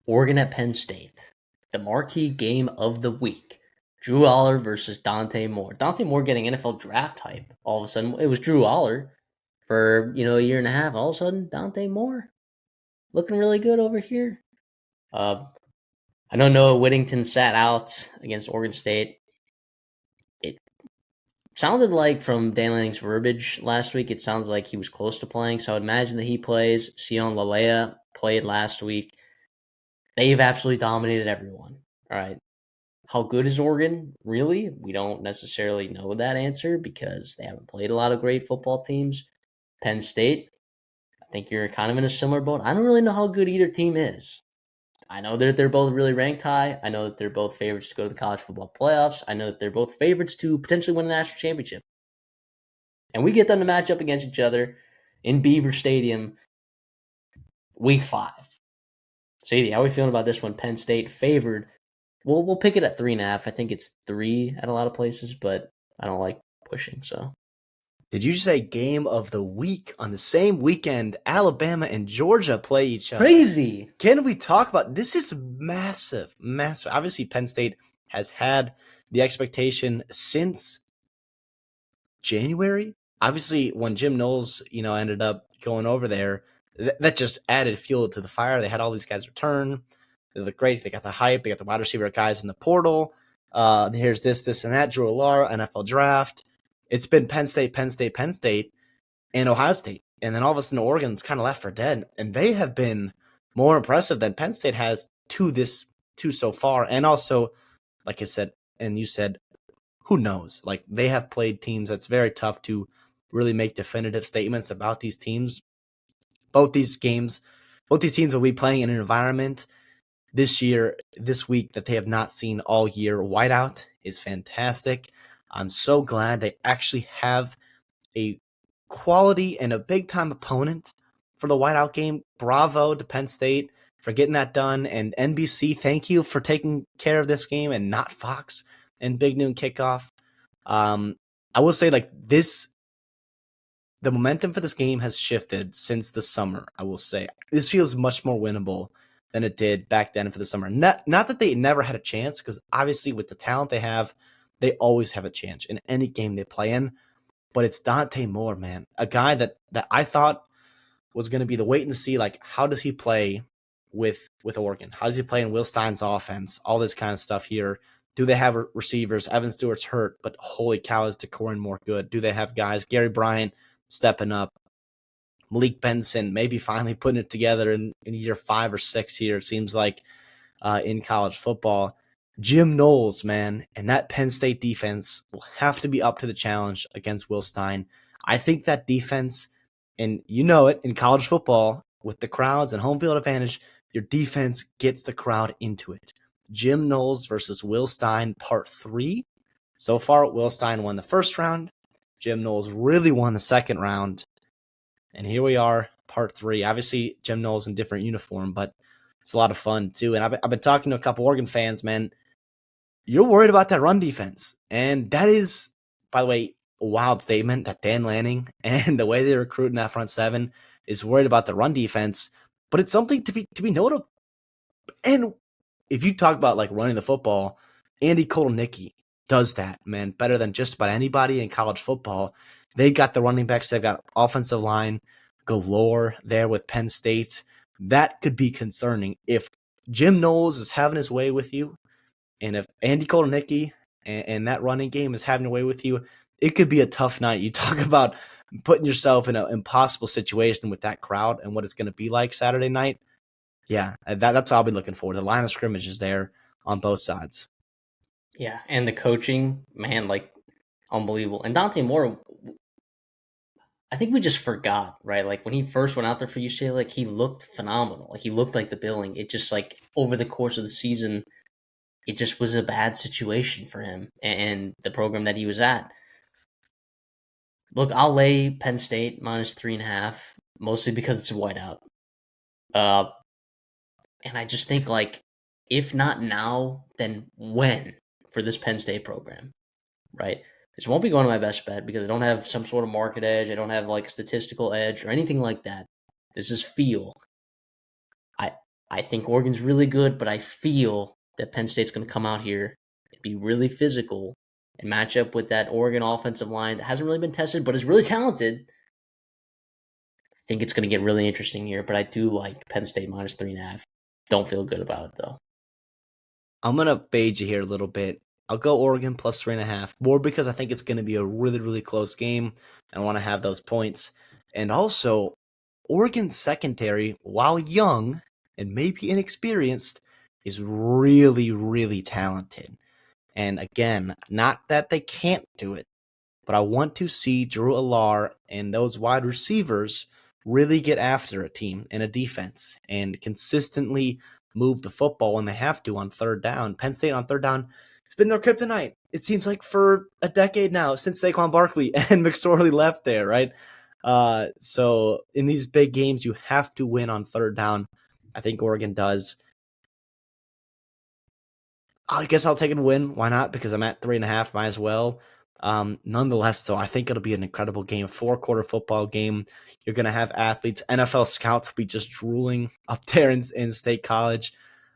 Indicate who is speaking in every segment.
Speaker 1: Oregon at Penn State, the marquee game of the week. Drew Aller versus Dante Moore. Dante Moore getting NFL draft hype. All of a sudden, it was Drew Aller for a year and a half. All of a sudden, Dante Moore looking really good over here. Uh, I know Noah Whittington sat out against Oregon State. It sounded like from Dan Lanning's verbiage last week, it sounds like he was close to playing. So I would imagine that he plays. Sion Lalea played last week. They've absolutely dominated everyone. All right. How good is Oregon? Really? We don't necessarily know that answer because they haven't played a lot of great football teams. Penn State, I think you're kind of in a similar boat. I don't really know how good either team is. I know that they're both really ranked high. I know that they're both favorites to go to the college football playoffs. I know that they're both favorites to potentially win a national championship. And we get them to match up against each other in Beaver Stadium week 5. Sadie, how are we feeling about this one? Penn State favored. We'll pick it at 3.5. I think it's 3 at a lot of places, but I don't like pushing. So,
Speaker 2: Did you say game of the week on the same weekend? Alabama and Georgia play each other.
Speaker 1: crazy.
Speaker 2: Can we talk about this? Is massive, massive. Obviously, Penn State has had the expectation since January. Obviously, when Jim Knowles, ended up going over there, that just added fuel to the fire. They had all these guys return. They look great. They got the hype. They got the wide receiver guys in the portal. Here's this, and that. Drew Alar, NFL draft. It's been Penn State, Penn State, Penn State, and Ohio State. And then all of a sudden, Oregon's kind of left for dead. And they have been more impressive than Penn State has to so far. And also, like I said, and you said, who knows? Like, they have played teams that's very tough to really make definitive statements about these teams. Both these teams will be playing in an environment this week that they have not seen all year. Whiteout is fantastic. I'm so glad they actually have a quality and a big-time opponent for the whiteout game. Bravo to Penn State for getting that done. And NBC, thank you for taking care of this game and not Fox and Big Noon Kickoff. I will say, the momentum for this game has shifted since the summer, I will say. This feels much more winnable than it did back then for the summer. Not that they never had a chance, because obviously with the talent they have, they always have a chance in any game they play in. But it's Dante Moore, man, a guy that I thought was going to be the wait and see, how does he play with Oregon? How does he play in Will Stein's offense? All this kind of stuff here. Do they have receivers? Evan Stewart's hurt, but holy cow, is Decorin Moore good? Do they have guys? Gary Bryant stepping up. Malik Benson maybe finally putting it together in year 5 or 6 here, it seems like, in college football. Jim Knowles, man, and that Penn State defense will have to be up to the challenge against Will Stein. I think that defense, and you know it, in college football, with the crowds and home field advantage, your defense gets the crowd into it. Jim Knowles versus Will Stein, part 3. So far, Will Stein won the first round. Jim Knowles really won the second round. And here we are, part 3. Obviously, Jim Knowles in different uniform, but it's a lot of fun, too. And I've been talking to a couple Oregon fans, man. You're worried about that run defense. And that is, by the way, a wild statement that Dan Lanning and the way they recruit in that front 7 is worried about the run defense. But it's something to be noted. And if you talk about, running the football, Andy Kotelnicki does that, man, better than just about anybody in college football. They got the running backs. They've got offensive line galore there with Penn State. That could be concerning. If Jim Knowles is having his way with you, and if Andy Kotelnicki and that running game is having a way with you, it could be a tough night. You talk about putting yourself in an impossible situation with that crowd and what it's going to be like Saturday night. Yeah, that's what I'll be looking for. The line of scrimmage is there on both sides.
Speaker 1: Yeah, and the coaching, man, unbelievable. And Dante Moore, I think we just forgot, right? When he first went out there for UCLA, he looked phenomenal. He looked like the billing. It just, over the course of the season, it just was a bad situation for him and the program that he was at. Look, I'll lay Penn State minus 3.5, mostly because it's a whiteout. And I just think, if not now, then when for this Penn State program, right? This won't be going to my best bet because I don't have some sort of market edge. I don't have, statistical edge or anything like that. This is feel. I think Oregon's really good, but I feel that Penn State's going to come out here and be really physical and match up with that Oregon offensive line that hasn't really been tested, but is really talented. I think it's going to get really interesting here, but I do like Penn State minus 3.5. Don't feel good about it, though.
Speaker 2: I'm gonna fade you here a little bit. I'll go Oregon plus 3.5, more because I think it's gonna be a really, really close game. And I want to have those points. And also, Oregon's secondary, while young and maybe inexperienced, is really, really talented. And again, not that they can't do it, but I want to see Drew Alar and those wide receivers really get after a team and a defense and consistently move the football when they have to on third down. Penn State on third down, it's been their kryptonite. It seems like for a decade now since Saquon Barkley and McSorley left there, right? So in these big games, you have to win on third down. I think Oregon does. I guess I'll take a win. Why not? Because I'm at 3.5. Might as well. Nonetheless, though, I think it'll be an incredible game, 4-quarter football game. You're going to have athletes, NFL scouts will be just drooling up there in State College.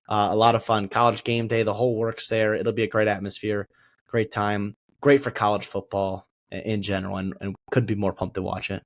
Speaker 2: A lot of fun. College game day, the whole works there. It'll be a great atmosphere, great time, great for college football in general, and couldn't be more pumped to watch it.